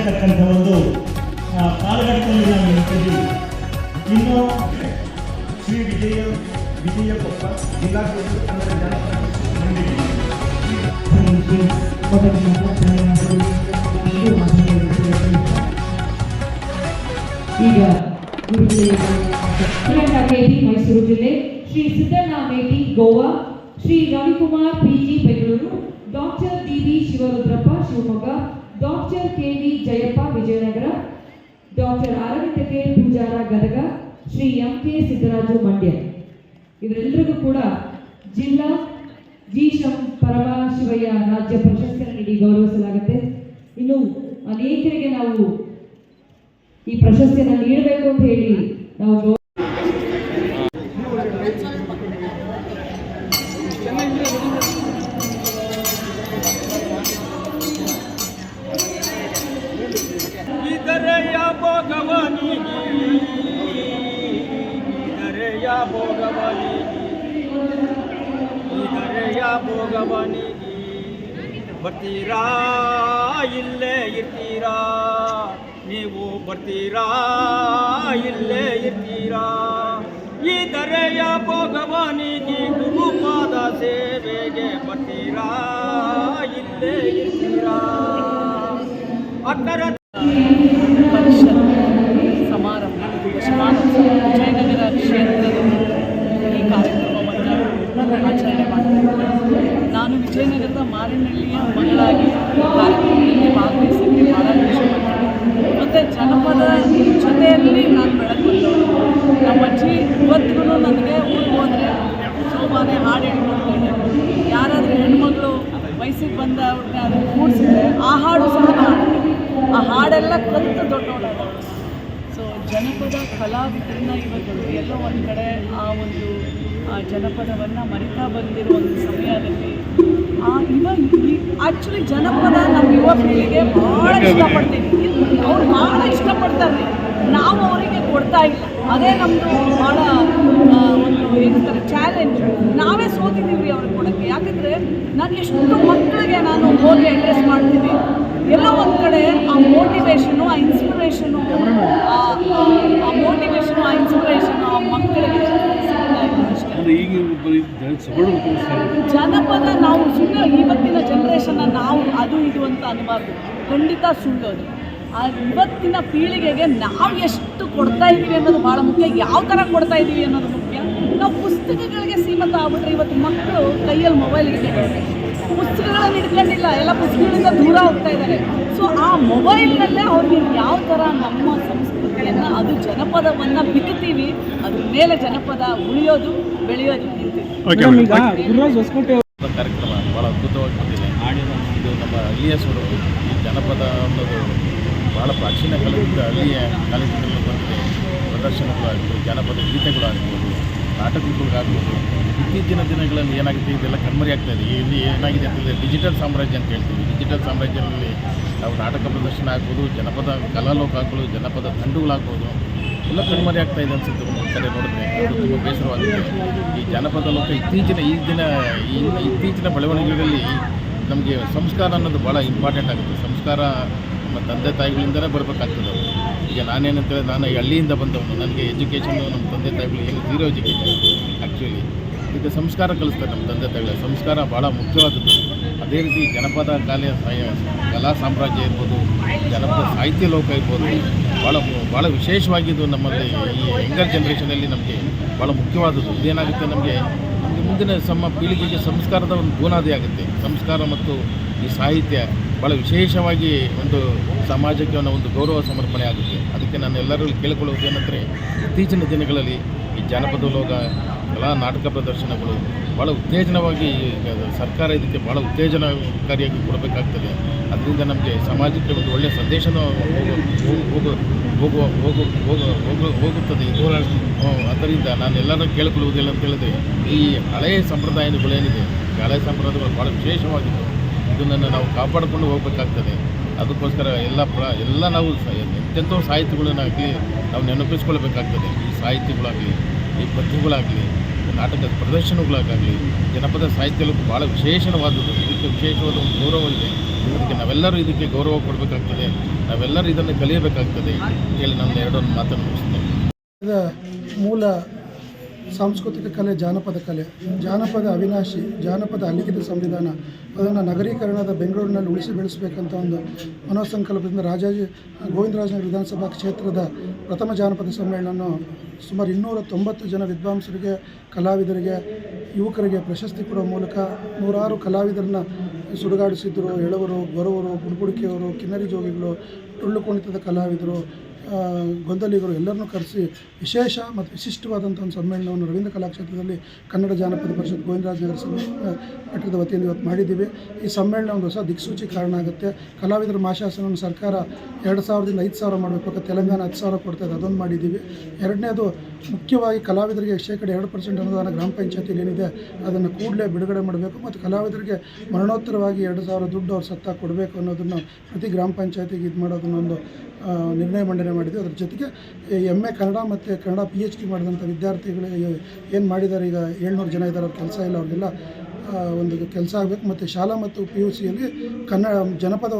ಅಂತಕ್ಕಂಥ ಒಂದು ಕಾಲಘಟ್ಟದಲ್ಲಿ ನಾವು ನಿಂತಿದ್ದೀವಿ. ಇನ್ನು ಶ್ರೀ ವಿಜಯಕೊಪ್ಪ ಜಿಲ್ಲಾ ಕನ್ನಡ ಜಾನಪದ ಈಗ ಪ್ರಿಯಾಂಕಾ ಮೇಟಿ ಮೈಸೂರು ಜಿಲ್ಲೆ, Shri Siddanna Meti Goa, Shri Ravikumar PG Bengaluru, doctor DV. Shivarudrappa Shivamogga, doctor KV. Jayappa Vijayanagara, doctor Aravinda K. Pujara Gadag, Shri MK. Siddaraju Mandya. ಇವರೆಲ್ಲರಿಗೂ ಕೂಡ ಜಿಲ್ಲಾ ಜಿ. ಪರಮಶಿವಯ್ಯ ರಾಜ್ಯ ಪ್ರಶಸ್ತಿಯನ್ನು ನೀಡಿ ಗೌರವಿಸಲಾಗುತ್ತೆ. ಇನ್ನು ಅನೇಕರಿಗೆ ನಾವು ಈ ಪ್ರಶಸ್ತಿಯನ್ನು ನೀಡಬೇಕು ಅಂತ ಹೇಳಿ ನಾವು ಭೋಗವಾನಿ ಬರ್ತೀರಾ ಇಲ್ಲೇ ಇರ್ತೀರಾ, ನೀವು ಬರ್ತೀರಾ ಇಲ್ಲೇ ಇರ್ತೀರಾ. ಈ ದರೆಯ ಭೋಗವಾನಿಗೆ ಗುರುಪಾದ ಸೇವೆಗೆ ಬರ್ತೀರಾ ಇಲ್ಲೇ ಇರ್ತೀರಾ. ಅಕ್ಕರ ಸಮಾರಂಭ ವಿಜಯನಗರ ಕ್ಷೇತ್ರದ ಈ ಕಾರ್ಯಕ್ರಮವನ್ನು ಆಚರಣೆ ಮಾಡ್ತಾರೆ. ನಾನು ವಿಜಯನಗರದ ಮಾರಿನಹಳ್ಳಿಯ ಮಗಳಾಗಿ ಕಾರ್ಯಕ್ರಮದಲ್ಲಿ ಭಾಗವಹಿಸಲಿಕ್ಕೆ ಭಾಳ ಇಷ್ಟಪಡ್ತೀನಿ. ಮತ್ತು ಜನಪದ ಜೊತೆಯಲ್ಲಿ ನಾನು ಬೆಳೆದುಕೊಂಡವಳು. ನಮ್ಮ ಅಜ್ಜಿ ಇವತ್ತಿಗೂ ನನಗೆ ಊರಿಗೆ ಹೋದರೆ ಶೋಭಾನೆ ಹಾಡು ಹೇಳ್ಕೊಡ್ತಾಳೆ. ಯಾರಾದರೂ ಹೆಣ್ಮಗಳು ವಯಸ್ಸಿಗೆ ಬಂದ ಅವ್ರನ್ನ ಅದು ಕೂಡಿಸಿದ್ರೆ ಆ ಹಾಡು ಸಹ ಹಾಡ್ತೀನಿ. ಆ ಹಾಡೆಲ್ಲ ಕಲಿತು ದೊಡ್ಡವಳಾದವಳು. ಸೊ ಜನಪದ ಕಲಾವಿದರನ್ನ ಇವತ್ತು ಎಲ್ಲೋ ಒಂದು ಕಡೆ ಆ ಒಂದು ಜನಪದವನ್ನು ಮರಿತಾ ಬಂದಿರೋ ಒಂದು ಸಮಯದಲ್ಲಿ ಆ್ಯಕ್ಚುಲಿ ಜನಪದ ನಮ್ಮ ಯುವ ಪೀಳಿಗೆ ಭಾಳ ಇಷ್ಟಪಡ್ತೀವಿ. ಅವ್ರು ಭಾಳ ಇಷ್ಟಪಡ್ತಾರೆ, ನಾವು ಅವರಿಗೆ ಕೊಡ್ತಾ ಇಲ್ಲ. ಅದೇ ನಮ್ಮದು ಭಾಳ ಒಂದು ಏನಂತಾರೆ ಚಾಲೆಂಜ್. ನಾವೇ ಸೋತಿದ್ದೀವಿ ಅವ್ರಿಗೆ ಕೊಡೋಕ್ಕೆ. ಯಾಕಂದರೆ ನಾನು ಎಷ್ಟು ಮಕ್ಕಳಿಗೆ ನಾನು ಹೋಗಿ ಅಡ್ರೆಸ್ ಮಾಡ್ತೀನಿ, ಎಲ್ಲೋ ಒಂದು ಕಡೆ ಆ ಮೋಟಿವೇಶನು, ಆ ಇನ್ಸ್ಪಿರೇಷನು, ಆ ಮೋಟಿವೇಶನು, ಆ ಇನ್ಸ್ಪಿರೇಷನು ಆ ಮಕ್ಕಳಿಗೆ ಜನಪದ ನಾವು ಸುಮ್ಮನೆ ಇವತ್ತಿನ ಜನ್ರೇಷನ್ನ ನಾವು ಅದು ಇದು ಅಂತ ಅನ್ಬಾರ್ದು. ಖಂಡಿತ ಸುಳ್ಳು ಅದು. ಇವತ್ತಿನ ಪೀಳಿಗೆಗೆ ನಾವು ಎಷ್ಟು ಕೊಡ್ತಾ ಇದ್ದೀವಿ ಅನ್ನೋದು ಭಾಳ ಮುಖ್ಯ. ಯಾವ ಥರ ಕೊಡ್ತಾ ಇದ್ದೀವಿ ಅನ್ನೋದು ಮುಖ್ಯ. ನಾವು ಪುಸ್ತಕಗಳಿಗೆ ಸೀಮಿತ ಆಗ್ಬಿಟ್ರೆ ಇವತ್ತು ಮಕ್ಕಳು ಕೈಯಲ್ಲಿ ಮೊಬೈಲ್ ಇಟ್ಕೊಂಡಿದ್ದಾರೆ, ಪುಸ್ತಕಗಳನ್ನು ಇಟ್ಕೊಂಡಿಲ್ಲ, ಎಲ್ಲ ಪುಸ್ತಕಗಳಿಂದ ದೂರ ಹೋಗ್ತಾ ಇದ್ದಾರೆ. ಸೊ ಆ ಮೊಬೈಲ್ನಲ್ಲೇ ಅವ್ರಿಗೆ ಯಾವ ಥರ ನಮ್ಮ ಸಂಸ್ಕೃತಿಯನ್ನು, ಅದು ಜನಪದವನ್ನು ಬಿತ್ತುತ್ತೀವಿ, ಅದ್ರ ಮೇಲೆ ಜನಪದ ಉಳಿಯೋದು ಬೆಳೆಯೋದು ನಿಂತಿದೆ. ಕಾರ್ಯಕ್ರಮ ಭಾಳ ಅದ್ಭುತವಾಗಿ ಬಂದಿದೆ. ಇದು ನಮ್ಮ ಹಳ್ಳಿಯ ಸ್ವರೂಪ. ಈ ಜನಪದ ಅನ್ನೋದು ಭಾಳ ಪ್ರಾಚೀನ ಕಾಲದಿಂದ ಹಳ್ಳಿಯ ಕಾಲೇಜಿನಲ್ಲಿ ಬಂದಿದೆ. ಪ್ರದರ್ಶನಗಳಾಗ್ಬೋದು, ಜಾನಪದ ಗೀತೆಗಳಾಗ್ಬೋದು, ನಾಟಕಗಳಾಗ್ಬೋದು. ಇತ್ತೀಚಿನ ದಿನಗಳಲ್ಲಿ ಏನಾಗುತ್ತೆ, ಇದೆಲ್ಲ ಕಣ್ಮರಿ ಆಗ್ತಾಯಿದೆ. ಇಲ್ಲಿ ಏನಾಗಿದೆ ಅಂತಂದರೆ ಡಿಜಿಟಲ್ ಸಾಮ್ರಾಜ್ಯ ಅಂತ ಹೇಳ್ತೀವಿ. ಡಿಜಿಟಲ್ ಸಾಮ್ರಾಜ್ಯದಲ್ಲಿ ನಾವು ನಾಟಕ ಪ್ರದರ್ಶನ ಆಗ್ಬೋದು, ಜನಪದ ಕಲಾಲೋಕ ಆಗ್ಬೋದು, ಜನಪದ ತಂಡಗಳಾಗ್ಬೋದು, ಎಲ್ಲ ಕಣ್ಮರಿ ಆಗ್ತಾಯಿದೆ ಅನಿಸುತ್ತೆ. ಒಂದು ಕಡೆ ನೋಡಿದ್ರೆ ಅದು ತುಂಬ ಬೇಸರವಾಗಿದೆ. ಈ ಜನಪದ ಲೋಕ ಇತ್ತೀಚಿನ ಬೆಳವಣಿಗೆಗಳಲ್ಲಿ ನಮಗೆ ಸಂಸ್ಕಾರ ಅನ್ನೋದು ಭಾಳ ಇಂಪಾರ್ಟೆಂಟ್ ಆಗುತ್ತೆ. ಸಂಸ್ಕಾರ ನಮ್ಮ ತಂದೆ ತಾಯಿಗಳಿಂದಲೇ ಬರಬೇಕಾಗ್ತದೆ. ಈಗ ನಾನೇನಂತೇಳಿ, ನಾನು ಹಳ್ಳಿಯಿಂದ ಬಂದವನು. ನನಗೆ ಎಜುಕೇಷನ್ನು ನಮ್ಮ ತಂದೆ ತಾಯಿಗಳು ಏನು ಝೀರೋ ಎಜುಕೇಷನ್. ಆ್ಯಕ್ಚುಲಿ ಈಗ ಸಂಸ್ಕಾರ ಕಲಿಸ್ತಾರೆ ನಮ್ಮ ತಂದೆ ತಾಯಿಗಳ. ಸಂಸ್ಕಾರ ಭಾಳ ಮುಖ್ಯವಾದದ್ದು. ಅದೇ ರೀತಿ ಜನಪದ ಕಲಾ ಸಾಮ್ರಾಜ್ಯ ಇರ್ಬೋದು, ಜನಪದ ಸಾಹಿತ್ಯ ಲೋಕ ಇರ್ಬೋದು, ಭಾಳ ವಿಶೇಷವಾಗಿದ್ದು ನಮ್ಮಲ್ಲಿ ಈ ಯಂಗರ್ ಜನ್ರೇಷನಲ್ಲಿ ನಮಗೆ ಭಾಳ ಮುಖ್ಯವಾದದ್ದು. ಇದೇನಾಗುತ್ತೆ, ನಮಗೆ ಮುಂದಿನ ಪೀಳಿಗೆಗೆ ಸಂಸ್ಕಾರದ ಒಂದು ಬುನಾದಿ ಆಗುತ್ತೆ. ಸಂಸ್ಕಾರ ಮತ್ತು ಈ ಸಾಹಿತ್ಯ ಭಾಳ ವಿಶೇಷವಾಗಿ ಒಂದು ಸಮಾಜಕ್ಕೆ ಒಂದು ಗೌರವ ಸಮರ್ಪಣೆ ಆಗುತ್ತೆ. ಅದಕ್ಕೆ ನಾನು ಎಲ್ಲರೂ ಕೇಳಿಕೊಳ್ಳುವುದು ಏನಂದರೆ, ಇತ್ತೀಚಿನ ದಿನಗಳಲ್ಲಿ ಈ ಜಾನಪದ ಲೋಕ ಕಲಾ ನಾಟಕ ಪ್ರದರ್ಶನಗಳು ಭಾಳ ಉತ್ತೇಜನವಾಗಿ ಸರ್ಕಾರ ಇದಕ್ಕೆ ಭಾಳ ಉತ್ತೇಜನಕಾರಿಯಾಗಿ ಕೊಡಬೇಕಾಗ್ತದೆ. ಅದರಿಂದ ನಮಗೆ ಸಮಾಜಕ್ಕೆ ಒಂದು ಒಳ್ಳೆಯ ಸಂದೇಶನೂ ಹೋಗುತ್ತದೆ. ಅದರಿಂದ ನಾನು ಎಲ್ಲರೂ ಕೇಳಿಕೊಳ್ಳುವುದಿಲ್ಲ ಅಂತ ಹೇಳಿದ್ರೆ, ಈ ಹಳೆಯ ಸಂಪ್ರದಾಯಗಳೇನಿದೆ, ಹಳೆಯ ಸಂಪ್ರದಾಯಗಳು ಭಾಳ ವಿಶೇಷವಾಗಿದ್ದು ಇದನ್ನು ನಾವು ಕಾಪಾಡಿಕೊಂಡು ಹೋಗಬೇಕಾಗ್ತದೆ. ಅದಕ್ಕೋಸ್ಕರ ಎಲ್ಲ ನಾವು ಎಂತೆಂಥ ಸಾಹಿತ್ಯಗಳನ್ನಾಗಲಿ ನಾವು ನೆನಪಿಸ್ಕೊಳ್ಬೇಕಾಗ್ತದೆ. ಈ ಸಾಹಿತ್ಯಗಳಾಗಲಿ, ಈ ಪದ್ಯಗಳಾಗಲಿ, ನಾಟಕದ ಪ್ರದರ್ಶನಗಳಾಗಲಿ ಜನಪದ ಸಾಹಿತ್ಯಕ್ಕೂ ಭಾಳ ವಿಶೇಷವಾದದ್ದು. ಇದಕ್ಕೆ ವಿಶೇಷವಾದ ಒಂದು ಗೌರವ ಇದೆ. ಇದಕ್ಕೆ ನಾವೆಲ್ಲರೂ ಇದಕ್ಕೆ ಗೌರವ ಕೊಡಬೇಕಾಗ್ತದೆ, ನಾವೆಲ್ಲರೂ ಇದನ್ನು ಕಲಿಯಬೇಕಾಗ್ತದೆ ಹೇಳಿ ನಾನು ಎರಡೊಂದು ಮಾತನ್ನು ಮುಗಿಸ್ತೇನೆ. ಇದರ ಮೂಲ ಸಾಂಸ್ಕೃತಿಕ ಕಲೆ ಜಾನಪದ ಕಲೆ. ಜಾನಪದ ಅವಿನಾಶಿ, ಜಾನಪದ ಅಲಿಖಿತ ಸಂವಿಧಾನ. ಅದನ್ನು ನಗರೀಕರಣದ ಬೆಂಗಳೂರಿನಲ್ಲಿ ಉಳಿಸಿ ಬೆಳೆಸಬೇಕಂತ ಒಂದು ಮನೋಸಂಕಲ್ಪದಿಂದ ಗೋವಿಂದರಾಜನಗರ ವಿಧಾನಸಭಾ ಕ್ಷೇತ್ರದ ಪ್ರಥಮ ಜಾನಪದ ಸಮ್ಮೇಳನ ಸುಮಾರು 290 ಜನ ವಿದ್ವಾಂಸರಿಗೆ, ಕಲಾವಿದರಿಗೆ, ಯುವಕರಿಗೆ ಪ್ರಶಸ್ತಿ ಕೊಡುವ ಮೂಲಕ ನೂರಾರು ಕಲಾವಿದರನ್ನ ಸುಡುಗಾಡಿಸಿದ್ದರು. ಎಳವರು, ಗೊರವರು, ಬುಡ್ಬುಡಿಕೆಯವರು, ಕಿನ್ನರಿ ಜೋಗಿಗಳು, ಟೊಳ್ಳು ಕುಣಿತದ ಕಲಾವಿದರು, ಗೊಂದಲಿಗರು ಎಲ್ಲರನ್ನೂ ಕರೆಸಿ ವಿಶೇಷ ಮತ್ತು ವಿಶಿಷ್ಟವಾದಂಥ ಒಂದು ಸಮ್ಮೇಳನವನ್ನು ರವೀಂದ್ರ ಕಲಾಕ್ಷೇತ್ರದಲ್ಲಿ ಕನ್ನಡ ಜಾನಪದ ಪರಿಷತ್ ಗೋವಿಂದರಾಜನಗರ ಮಠದ ವತಿಯಿಂದ ಇವತ್ತು ಮಾಡಿದ್ದೀವಿ. ಈ ಸಮ್ಮೇಳನ ಒಂದು ಹೊಸ ದಿಕ್ಸೂಚಿ ಕಾರಣ ಆಗುತ್ತೆ. ಕಲಾವಿದರ ಮಾಶಾಸನವನ್ನು ಸರ್ಕಾರ 2000ದಿಂದ 5,000 ಮಾಡಬೇಕು, ತೆಲಂಗಾಣ 10,000 ಕೊಡ್ತಾಯಿದೆ, ಅದೊಂದು ಮಾಡಿದ್ದೀವಿ. ಎರಡನೇದು ಮುಖ್ಯವಾಗಿ ಕಲಾವಿದರಿಗೆ 2% ಅನುದಾನ ಗ್ರಾಮ ಪಂಚಾಯತಿಯಲ್ಲಿ ಏನಿದೆ ಅದನ್ನು ಕೂಡಲೇ ಬಿಡುಗಡೆ ಮಾಡಬೇಕು ಮತ್ತು ಕಲಾವಿದರಿಗೆ ಮರಣೋತ್ತರವಾಗಿ 2,000 ದುಡ್ಡು ಅವ್ರು ಸತ್ತ ಕೊಡಬೇಕು ಅನ್ನೋದನ್ನು ಪ್ರತಿ ಗ್ರಾಮ ಪಂಚಾಯತಿಗೆ ಇದು ಮಾಡೋದನ್ನೊಂದು ನಿರ್ಣಯ ಮಂಡನೆ ಮಾಡಿದ್ವಿ. ಅದ್ರ ಜೊತೆಗೆ MA ಕನ್ನಡ ಮತ್ತು ಕನ್ನಡ PhD ಮಾಡಿದಂಥ ವಿದ್ಯಾರ್ಥಿಗಳು ಏನು ಮಾಡಿದ್ದಾರೆ, ಈಗ 700 ಜನ ಇದ್ದಾರೆ, ಅವ್ರ ಕೆಲಸ ಇಲ್ಲ, ಅವ್ರಿಗೆಲ್ಲ ಒಂದು ಕೆಲಸ ಆಗಬೇಕು. ಮತ್ತು ಶಾಲಾ ಮತ್ತು PUCಯಲ್ಲಿ ಕನ್ನಡ ಜನಪದ